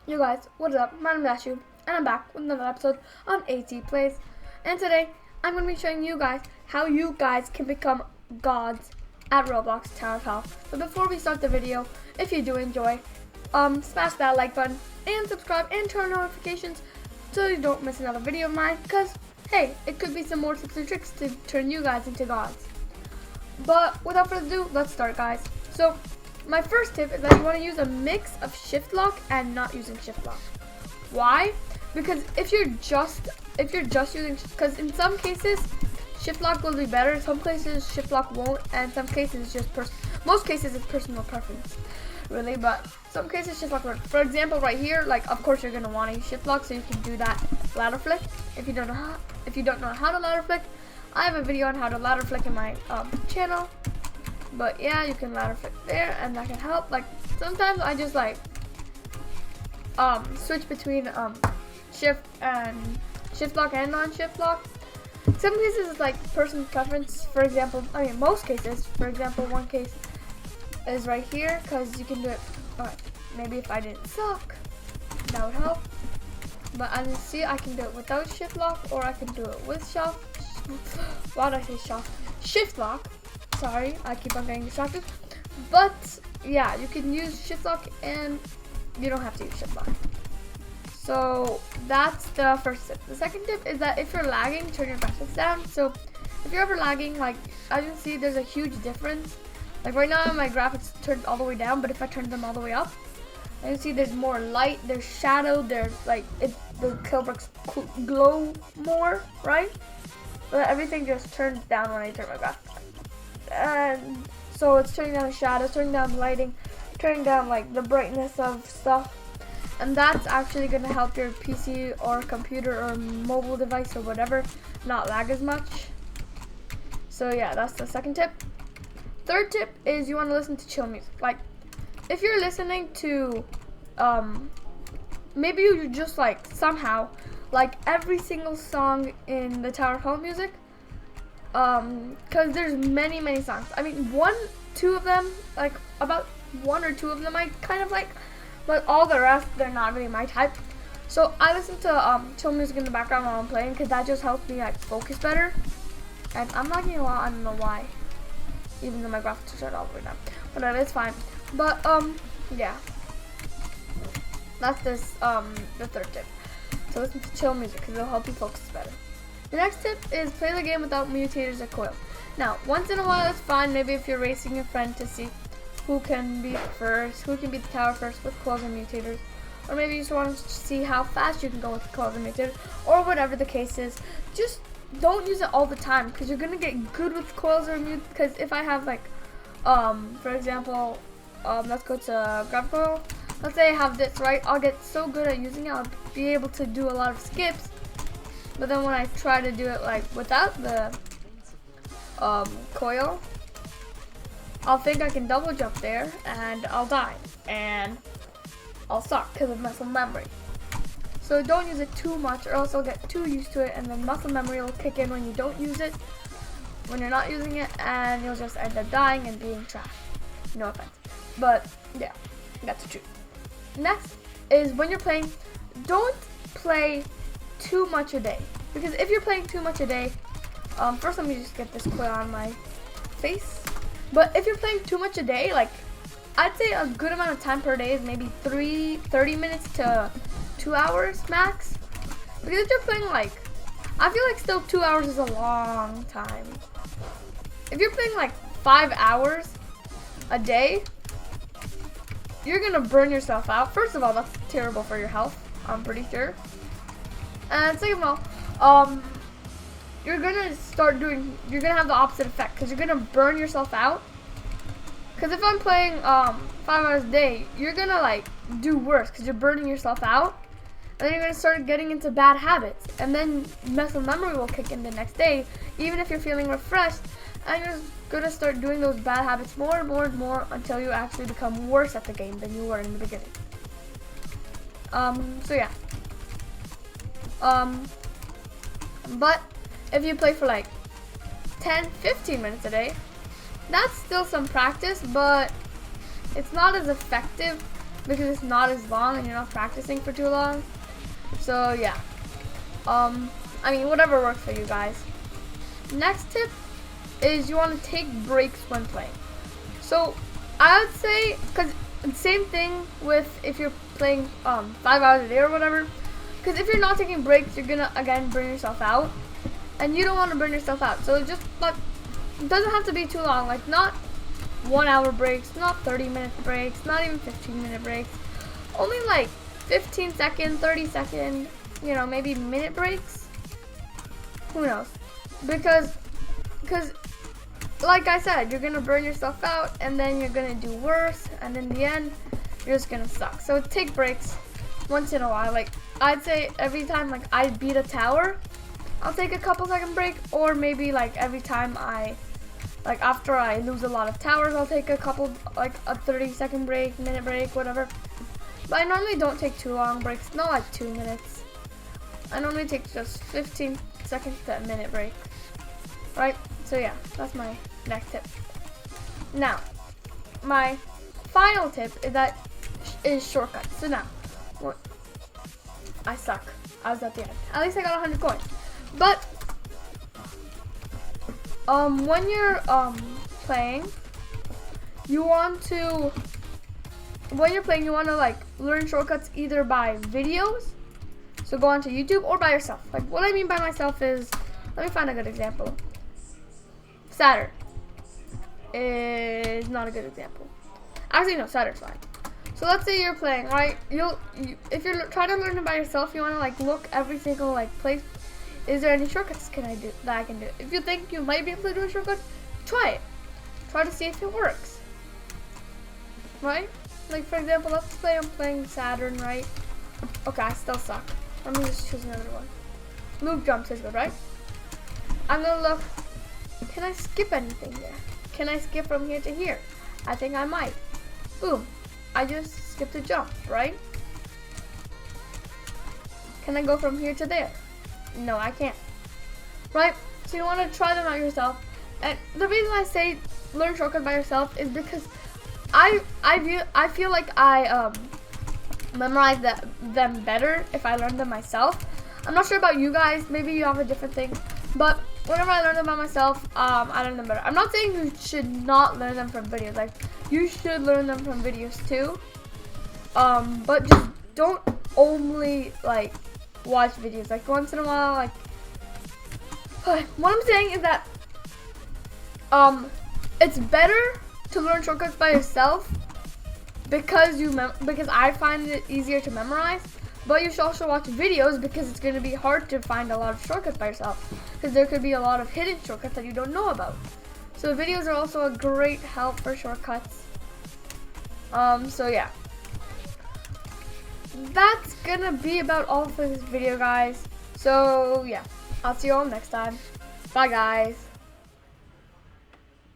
You guys, what is up? My name is Ashu, and I'm back with another episode on AT Playz. And today, I'm going to be showing you guys how you guys can become gods at Roblox Tower of Hell. But before we start the video, if you do enjoy, smash that like button and subscribe and turn on notifications so you don't miss another video of mine. Because, hey, it could be some more tips and tricks to turn you guys into gods. But without further ado, let's start, guys. So, my first tip is that you want to use a mix of shift lock and not using shift lock. Why? Because if you're just using, because in some cases shift lock will be better, in some cases shift lock won't, and some cases it's just most cases it's personal preference, really. But some cases shift lock works. For example, right here, like of course you're gonna want to use shift lock so you can do that ladder flick. If you don't know how to ladder flick, I have a video on how to ladder flick in my channel. But yeah, you can ladder flick there, and that can help. Like sometimes I just like switch between shift lock and non-shift lock. Some cases it's like personal preference. For example, most cases. For example, one case is right here because you can do it. Maybe if I didn't suck, that would help. But as you see, I can do it without shift lock, or I can do it with why did I say shift lock? Sorry, I keep on getting distracted. But yeah, you can use shift lock and you don't have to use shift lock. So that's the first tip. The second tip is that if you're lagging, turn your graphics down. So if you're ever lagging, like as you can see, there's a huge difference. Like right now my graphics turned all the way down, but if I turn them all the way up, you can see there's more light, there's shadow, there's like the kill bricks glow more, right? But everything just turns down when I turn my graphics down. And so it's turning down the shadows, turning down the lighting, turning down like the brightness of stuff, and that's actually going to help your PC or computer or mobile device or whatever not lag as much. So yeah, that's the second tip. Third tip is you want to listen to chill music. Like if you're listening to maybe you just like somehow like every single song in the Tower of Hell music, because there's many songs. I mean, about one or two of them I kind of like, but all the rest, they're not really my type. So I listen to chill music in the background while I'm playing, because that just helps me like focus better. And I'm not gonna lie, I don't know why, even though my graphics are shut all the way down. Whatever, it's fine. But yeah, that's the third tip. So listen to chill music because it'll help you focus better. The next tip is play the game without mutators or coil. Now, once in a while it's fine, maybe if you're racing your friend to see who can be the tower first with coils and mutators. Or maybe you just want to see how fast you can go with coils and mutators, or whatever the case is. Just don't use it all the time, because you're going to get good with coils or mutators. Because if I have like, for example, let's go to grab coil. Let's say I have this, right? I'll get so good at using it, I'll be able to do a lot of skips. But then when I try to do it like without the coil, I'll think I can double jump there and I'll die and I'll suck because of muscle memory. So don't use it too much, or else I'll get too used to it, and then muscle memory will kick in when you don't use it, when you're not using it, and you'll just end up dying and being trash. No offense, but yeah, that's the truth. Next is when you're playing, don't play too much a day, because if you're playing too much a day, first let me just get this coil on my face. But if you're playing too much a day, like I'd say a good amount of time per day is maybe 30 minutes to 2 hours max. Because if you're playing like, I feel like still 2 hours is a long time. If you're playing like 5 hours a day, you're gonna burn yourself out. First of all, that's terrible for your health, I'm pretty sure. And second of all, you're gonna have the opposite effect, because you're gonna burn yourself out. Because if I'm playing 5 hours a day, you're gonna like do worse, because you're burning yourself out, and then you're gonna start getting into bad habits, and then muscle memory will kick in the next day, even if you're feeling refreshed, and you're gonna start doing those bad habits more and more until you actually become worse at the game than you were in the beginning. So yeah. But if you play for like 10-15 minutes a day, that's still some practice, but it's not as effective because it's not as long and you're not practicing for too long. So yeah, I mean, whatever works for you guys. Next tip is you want to take breaks when playing. So I would say, because same thing with if you're playing 5 hours a day or whatever, because if you're not taking breaks, you're gonna again burn yourself out, and you don't want to burn yourself out. So just like, it doesn't have to be too long, like not 1 hour breaks, not 30-minute breaks, not even 15-minute breaks, only like 15 second, 30 second, you know, maybe minute breaks. Who knows? Because like I said, you're gonna burn yourself out, and then you're gonna do worse, and in the end, you're just gonna suck. So take breaks once in a while. Like I'd say every time like I beat a tower, I'll take a couple second break, or maybe like every time like after I lose a lot of towers, I'll take a couple, like a 30-second break, minute break, whatever. But I normally don't take too long breaks, not like 2 minutes. I normally take just 15 seconds to a minute break. Right? So yeah, that's my next tip. Now, my final tip is shortcuts. So now, I suck. I was at the end. At least I got 100 coins. But when you're playing, you want to like learn shortcuts either by videos, so go onto YouTube, or by yourself. Like what I mean by myself is, let me find a good example. Saturn is not a good example. Actually, no, Saturn's fine. So let's say you're playing, right? If you're trying to learn it by yourself, you want to like look every single like place. Is there any shortcuts that I can do? If you think you might be able to do a shortcut, try it. Try to see if it works. Right? Like for example, let's say I'm playing Saturn, right? Okay, I still suck. Let me just choose another one. Loop jumps is good, right? I'm gonna look. Can I skip anything there? Can I skip from here to here? I think I might. Boom. I just skipped a jump, right? Can I go from here to there? No, I can't. Right? So you want to try them out yourself. And the reason I say learn shortcut by yourself is because I feel like I memorize them better if I learn them myself. I'm not sure about you guys. Maybe you have a different thing. But whenever I learn them by myself, I learn them better. I'm not saying you should not learn them from videos. Like, you should learn them from videos too. But just don't only like watch videos. Like once in a while, like what I'm saying is that it's better to learn shortcuts by yourself because I find it easier to memorize. But you should also watch videos because it's going to be hard to find a lot of shortcuts by yourself, because there could be a lot of hidden shortcuts that you don't know about. So videos are also a great help for shortcuts. So yeah, that's gonna be about all for this video, guys. So yeah, I'll see you all next time. Bye, guys.